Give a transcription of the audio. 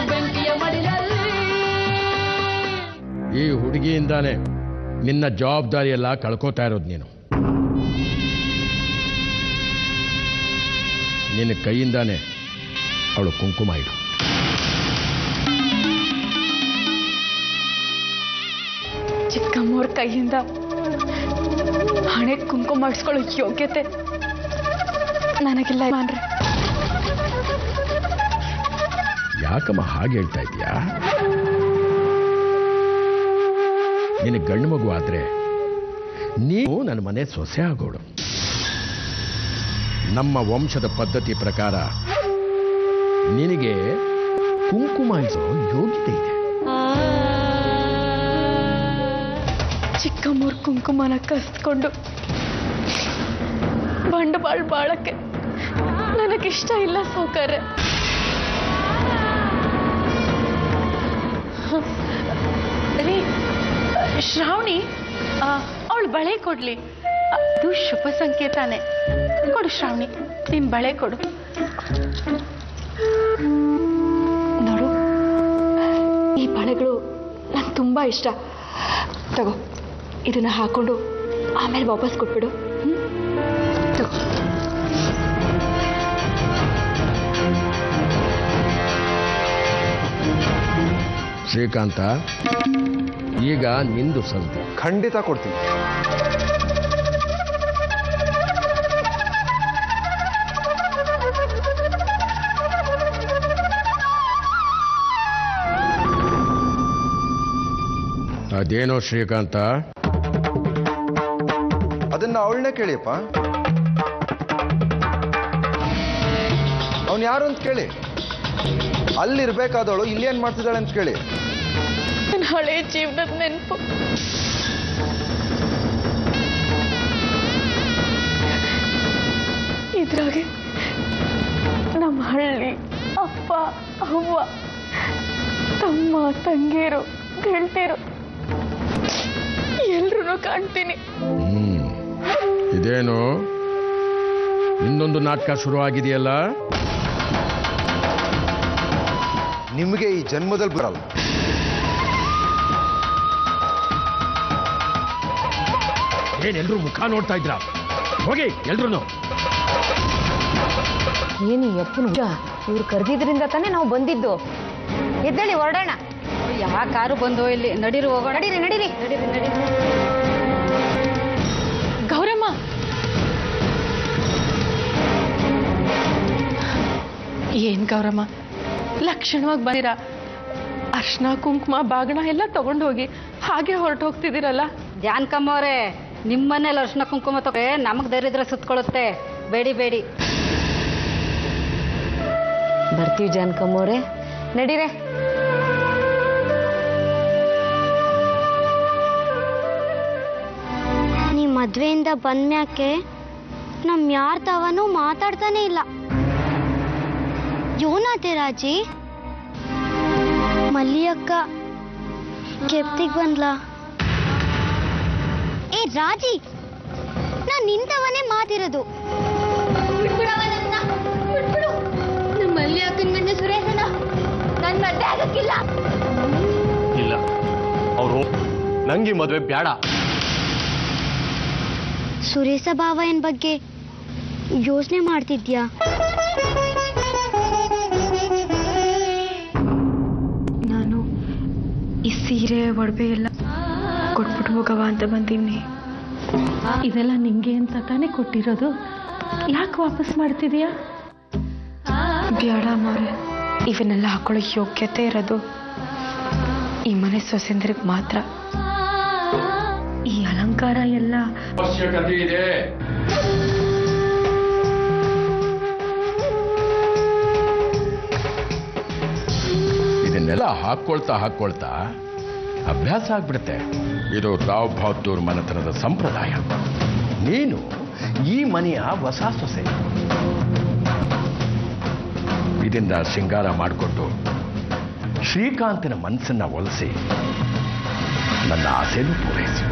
ಬೆಂಕಿಯ ಮಡಿಲಲ್ಲಿ. ಈ ಹುಡುಗಿಯಿಂದಾನೆ ನಿನ್ನ ಜವಾಬ್ದಾರಿ ಎಲ್ಲ ಕಳ್ಕೋತಾ ಇರೋದು ನೀನು. ನಿನ್ನ ಕೈಯಿಂದಾನೆ ಅವಳು ಕುಂಕುಮ ಇಡು. ಚಿಕ್ಕಮ್ಮವ್ರ ಕೈಯಿಂದ ಹಣೆ ಕುಂಕುಮ ಮಾಡಿಸ್ಕೊಳ್ಳೋ ಯೋಗ್ಯತೆ ನನಗಿಲ್ಲ ಮಾನ್ರೆ. ಯಾಕಮ್ಮ ಹಾಗೆ ಹೇಳ್ತಾ ಇದೀಯಾ? ನಿನಗೆ ಗಂಡು ಮಗು ಆದ್ರೆ ನೀವು ನನ್ನ ಮನೆ ಸೊಸೆ ಆಗೋಡು. ನಮ್ಮ ವಂಶದ ಪದ್ಧತಿ ಪ್ರಕಾರ ನಿನಗೆ ಕುಂಕುಮ ಇಸೋ ಯೋಗ್ಯತೆ ಇದೆ. ಚಿಕ್ಕಮ್ಮವ್ರ ಕುಂಕುಮನ ಕಸ್ಕೊಂಡು ಬಂಡವಾಳ ಬಾಳಕ್ಕೆ ನನಗಿಷ್ಟ ಇಲ್ಲ ಸೌಕರ್ಯ. ರೀ ಶ್ರಾವಣಿ, ಅವಳು ಬಳೆ ಕೊಡ್ಲಿ, ಅದು ಶುಭ ಸಂಕೇತಾನೆ. ಕೊಡು ಶ್ರಾವಣಿ, ನಿನ್ ಬಳೆ ಕೊಡು. ನೋಡು, ಈ ಬಳೆಗಳು ನಂಗೆ ತುಂಬಾ ಇಷ್ಟ. ತಗೋ, ಇದನ್ನ ಹಾಕೊಂಡು ಆಮೇಲೆ ವಾಪಸ್ ಕೊಟ್ಬಿಡು. ತಗೋ. ಶ್ರೀಕಾಂತ, ಈಗ ನಿಂದು ಸಂತೆ. ಖಂಡಿತ ಕೊಡ್ತೀನಿ. ಅದೇನೋ ಶ್ರೀಕಾಂತ, ಅದನ್ನ ಅವಳನ್ನೇ ಕೇಳಿಯಪ್ಪ. ಅವನು ಯಾರು ಅಂತ ಕೇಳಿ. ಅಲ್ಲಿರ್ಬೇಕಾದವಳು ಇಲ್ಲೇನ್ ಮಾಡ್ತಿದ್ದಾಳೆ ಅಂತ ಕೇಳಿ. ನನ್ನ ಹಳೆ ಜೀವನದ ನೆನಪು. ಇದ್ರಾಗೆ ನಮ್ಮ ಹಳ್ಳಿ, ಅಪ್ಪ ಅವ್ವ, ತಮ್ಮ ತಂಗಿಯರು, ಗೆಳತಿಯರು ಎಲ್ರೂ ಕಾಣ್ತೀನಿ. ಇದೇನು ಇನ್ನೊಂದು ನಾಟಕ ಶುರು ಆಗಿದೆಯಲ್ಲ? ನಿಮಗೆ ಈ ಜನ್ಮದಲ್ಲಿ ಬರಲ್ಲ. ಏನೆಲ್ರೂ ಮುಖ ನೋಡ್ತಾ ಇದ್ರ? ಹೋಗಿ ಎಲ್ರು. ಏನು ಯಪ್ಪನು, ಇವ್ರು ಕರೆದಿದ್ರಿಂದ ತಾನೇ ನಾವು ಬಂದಿದ್ದು. ಎದ್ದೇಳಿ ಹೊರಡೋಣ. ಯಾವ ಕಾರು ಬಂದು ಇಲ್ಲಿ? ನಡೀರಿ ಹೋಗೋಣ. ನಡೀರಿ ನಡೀರಿ ನಡೀರಿ ನಡೀರಿ. ಗೌರಮ್ಮ, ಏನ್ ಗೌರಮ್ಮ ಲಕ್ಷಣವಾಗಿ ಬಂದಿರ? ಅರ್ಶನ ಕುಂಕುಮ ಬಾಗಣ ಎಲ್ಲ ತಗೊಂಡು ಹೋಗಿ ಹಾಗೆ ಹೊರಟು ಹೋಗ್ತಿದ್ದೀರಲ್ಲ? ಜಾನ್ಕಮ್ಮವ್ರೆ, ನಿಮ್ಮನೇಲಿ ಅರ್ಶನ ಕುಂಕುಮ ತಗೋ, ನಮಗ್ ದರಿದ್ರ ಸುತ್ಕೊಳ್ಳುತ್ತೆ. ಬೇಡಿ ಬೇಡಿ. ಬರ್ತೀವಿ ಜಾನ್ಕಮ್ಮವ್ರೆ, ನಡೀರೆ. ನೀ ಮದ್ವೆಯಿಂದ ಬಂದ್ಮ್ಯಾಕೆ ನಮ್ ಯಾರ ತವನೂ ಮಾತಾಡ್ತಾನೆ ಇಲ್ಲ. ಯೋನಾತೆ ರಾಜಿ, ಮಲ್ಲಿಯಕ್ಕ ಕೆಪ್ತಿಗ್ ಬಂದ್ಲಾ? ಏ ರಾಜಿ, ನಾನ್ ನಿಂತವನೇ ಮಾತಿರೋದು. ನಮ್ಮ ಮಲ್ಲಿಯಕ್ಕನ ಗಂಡ ಸುರೇಶನ ನನ್ ಮದ್ವೆ ಆಗಕ್ಕಿಲ್ಲ. ಇಲ್ಲ, ಅವರು ನಂಗೆ ಮದ್ವೆ ಬೇಡ. ಸುರೇಶ ಭಾವಯನ್ ಬಗ್ಗೆ ಯೋಚನೆ ಮಾಡ್ತಿದ್ಯಾ? ನಾನು ಈ ಸೀರೆ ಒಡವೆ ಎಲ್ಲ ಕೊಟ್ಬಿಟ್ಟು ಹೋಗವ ಅಂತ ಬಂದೀನಿ. ಇದೆಲ್ಲ ನಿಂಗೆ ಅಂತ ತಾನೇ ಕೊಟ್ಟಿರೋದು, ಯಾಕೆ ವಾಪಸ್ ಮಾಡ್ತಿದೀಯಾ? ಬೇಡ ಮಾರೆ, ಇವನ್ನೆಲ್ಲ ಹಾಕೊಳ್ಳೋ ಯೋಗ್ಯತೆ ಇರೋದು ಈ ಮನೆ ಸೊಸೆಂದ್ರಿಗೆ ಮಾತ್ರ. ಈ ಅಲಂಕಾರ ಎಲ್ಲ ಅವಶ್ಯಕತೆ ಇದೆ. ಇದನ್ನೆಲ್ಲ ಹಾಕೊಳ್ತಾ ಅಭ್ಯಾಸ ಆಗ್ಬಿಡುತ್ತೆ. ಇದು ರಾವ್ ಬಹದ್ದೂರ್ ಮನೆತನದ ಸಂಪ್ರದಾಯ. ನೀನು ಈ ಮನೆಯ ಹೊಸ ಸೊಸೆ. ಇದರಿಂದ ಶೃಂಗಾರ ಮಾಡಿಕೊಂಡು ಶ್ರೀಕಾಂತನ ಮನಸ್ಸನ್ನ ಒಲಿಸಿ ನನ್ನ ಆಸೆನೂ ಪೂರೈಸಿ.